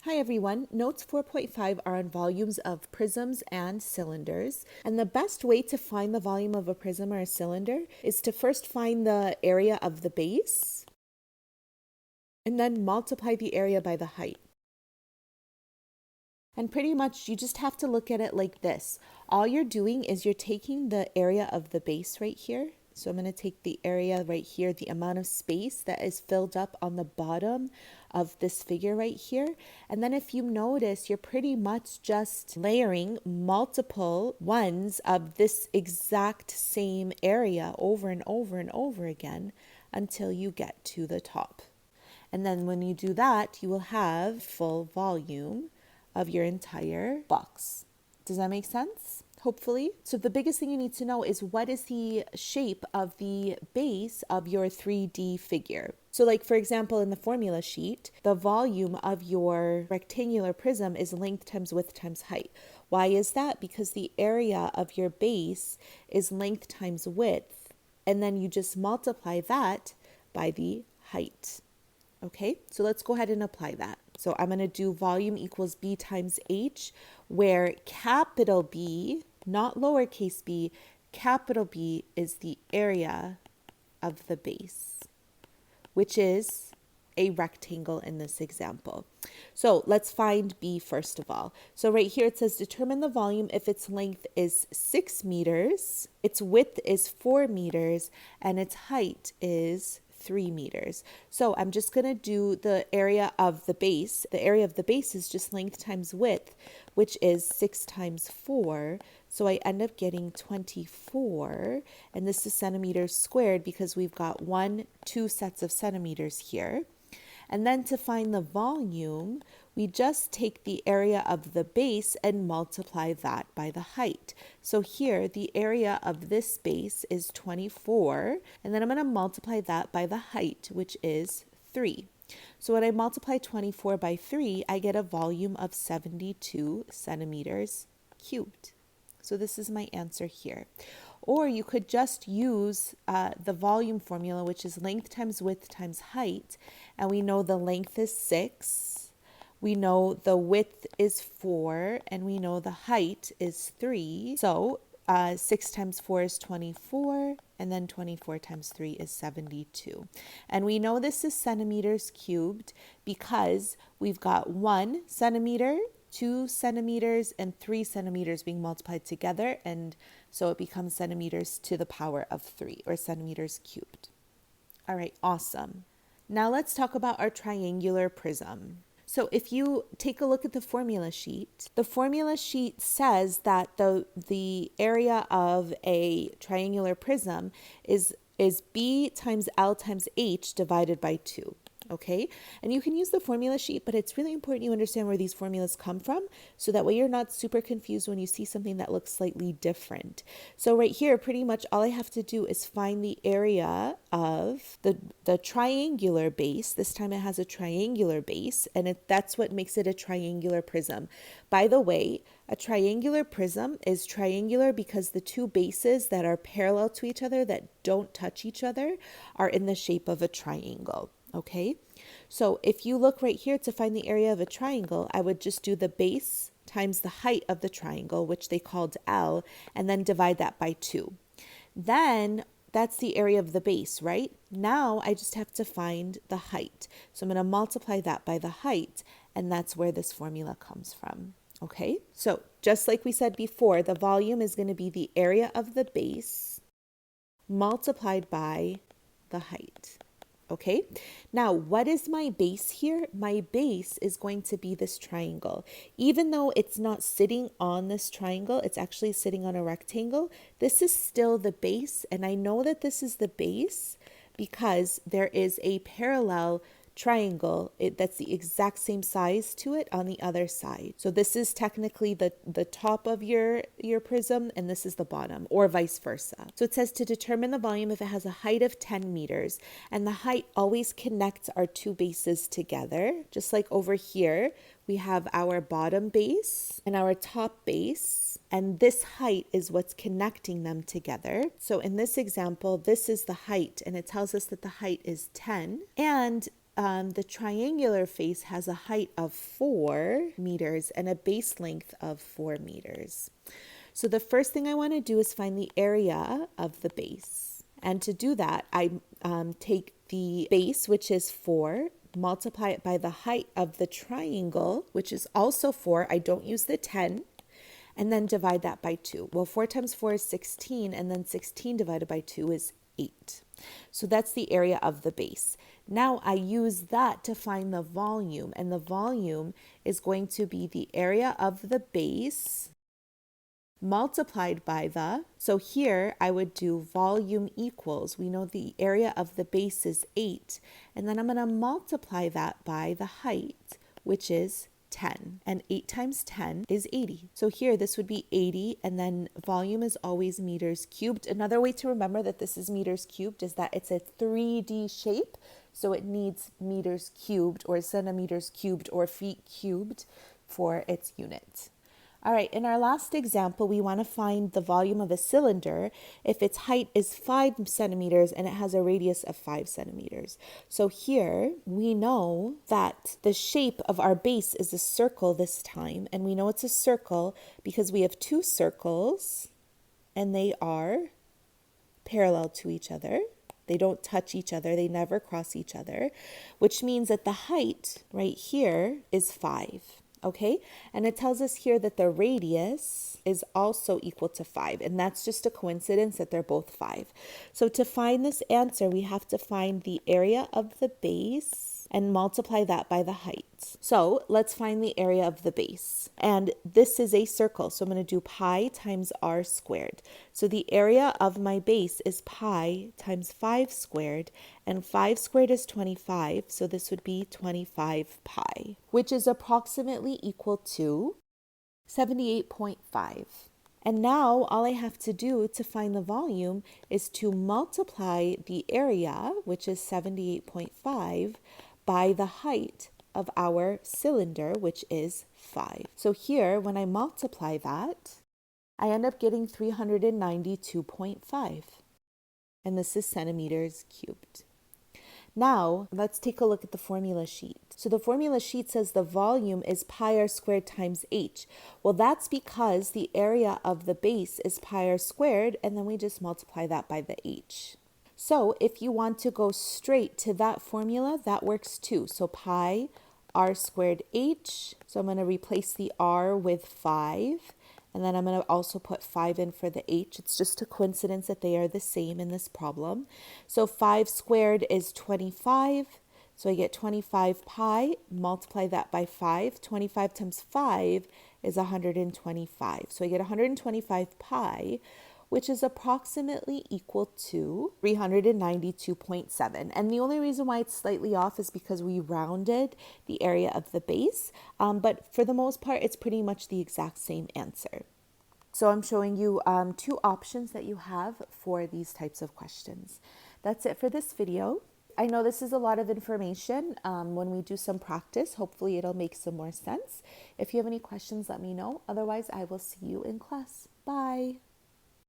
Hi everyone, notes 4.5 are on volumes of prisms and cylinders. And the best way to find the volume of a prism or a cylinder is to first find the area of the base and then multiply the area by the height. And pretty much you just have to look at it like this. All you're doing is you're taking the area of the base right here. So I'm going to take the area right here, the amount of space that is filled up on the bottom of this figure right here. And then if you notice, you're pretty much just layering multiple ones of this exact same area over and over and over again until you get to the top. And then when you do that, you will have full volume of your entire box. Does that make sense? Hopefully. So the biggest thing you need to know is what is the shape of the base of your 3D figure. So like for example, in the formula sheet, the volume of your rectangular prism is length times width times height. Why is that? Because the area of your base is length times width, and then you just multiply that by the height. Okay, so let's go ahead and apply that. So I'm going to do volume equals B times H, where capital B, not lowercase b, capital B is the area of the base, which is a rectangle in this example. So let's find B first of all. So right here it says determine the volume if its length is 6 meters, its width is 4 meters, and its height is 3 meters. So I'm just going to do the area of the base. The area of the base is just length times width, which is 6 times 4. So I end up getting 24. And this is centimeters squared because we've got 2 sets of centimeters here. And then to find the volume, we just take the area of the base and multiply that by the height. So here, the area of this base is 24, and then I'm going to multiply that by the height, which is 3. So when I multiply 24 by 3, I get a volume of 72 centimeters cubed. So this is my answer here. Or you could just use the volume formula, which is length times width times height. And we know the length is 6. We know the width is 4. And we know the height is 3. So 6 times 4 is 24. And then 24 times 3 is 72. And we know this is centimeters cubed because we've got 1 centimeter, 2 centimeters, and 3 centimeters being multiplied together, and so it becomes centimeters to the power of 3, or centimeters cubed. All right, awesome. Now let's talk about our triangular prism. So if you take a look at the formula sheet says that the area of a triangular prism is B times L times H divided by 2. Okay, and you can use the formula sheet, but it's really important you understand where these formulas come from so that way you're not super confused when you see something that looks slightly different. So right here, pretty much all I have to do is find the area of the triangular base. This time it has a triangular base, and that's what makes it a triangular prism. By the way, a triangular prism is triangular because the two bases that are parallel to each other that don't touch each other are in the shape of a triangle. Okay, so if you look right here to find the area of a triangle, I would just do the base times the height of the triangle, which they called L, and then divide that by 2. Then that's the area of the base, right? Now I just have to find the height. So I'm going to multiply that by the height, and that's where this formula comes from. Okay, so just like we said before, the volume is going to be the area of the base multiplied by the height. Okay, now what is my base here? My base is going to be this triangle. Even though it's not sitting on this triangle, it's actually sitting on a rectangle. This is still the base, and I know that this is the base because there is a parallel triangle that's the exact same size to it on the other side. So this is technically the top of your prism, and this is the bottom, or vice versa. So it says to determine the volume if it has a height of 10 meters, and the height always connects our two bases together. Just like over here, we have our bottom base and our top base, and this height is what's connecting them together. So in this example, this is the height, and it tells us that the height is 10, and the triangular face has a height of 4 meters and a base length of 4 meters. So the first thing I want to do is find the area of the base. And to do that, I take the base, which is 4, multiply it by the height of the triangle, which is also 4. I don't use the 10. And then divide that by 2. Well, 4 times 4 is 16, and then 16 divided by 2 is 8. So that's the area of the base. Now I use that to find the volume, and the volume is going to be the area of the base multiplied by so here I would do volume equals, we know the area of the base is 8, and then I'm going to multiply that by the height, which is 10, and 8 times 10 is 80. So here this would be 80, and then volume is always meters cubed. Another way to remember that this is meters cubed is that it's a 3D shape, so it needs meters cubed or centimeters cubed or feet cubed for its unit. All right, in our last example, we want to find the volume of a cylinder if its height is 5 centimeters and it has a radius of 5 centimeters. So here we know that the shape of our base is a circle this time, and we know it's a circle because we have 2 circles and they are parallel to each other. They don't touch each other. They never cross each other, which means that the height right here is 5. Okay, and it tells us here that the radius is also equal to 5, and that's just a coincidence that they're both 5. So to find this answer, we have to find the area of the base and multiply that by the height. So let's find the area of the base. And this is a circle, so I'm going to do pi times r squared. So the area of my base is pi times 5 squared, and 5 squared is 25, so this would be 25 pi, which is approximately equal to 78.5. And now all I have to do to find the volume is to multiply the area, which is 78.5, by the height of our cylinder, which is 5. So here, when I multiply that, I end up getting 392.5. And this is centimeters cubed. Now, let's take a look at the formula sheet. So the formula sheet says the volume is pi r squared times h. Well, that's because the area of the base is pi r squared, and then we just multiply that by the h. So if you want to go straight to that formula, that works too. So pi r squared h. So I'm going to replace the r with 5. And then I'm going to also put 5 in for the h. It's just a coincidence that they are the same in this problem. So 5 squared is 25. So I get 25 pi, multiply that by 5. 25 times 5 is 125. So I get 125 pi, which is approximately equal to 392.7. And the only reason why it's slightly off is because we rounded the area of the base. But for the most part, it's pretty much the exact same answer. So I'm showing you 2 options that you have for these types of questions. That's it for this video. I know this is a lot of information. When we do some practice, hopefully it'll make some more sense. If you have any questions, let me know. Otherwise, I will see you in class. Bye.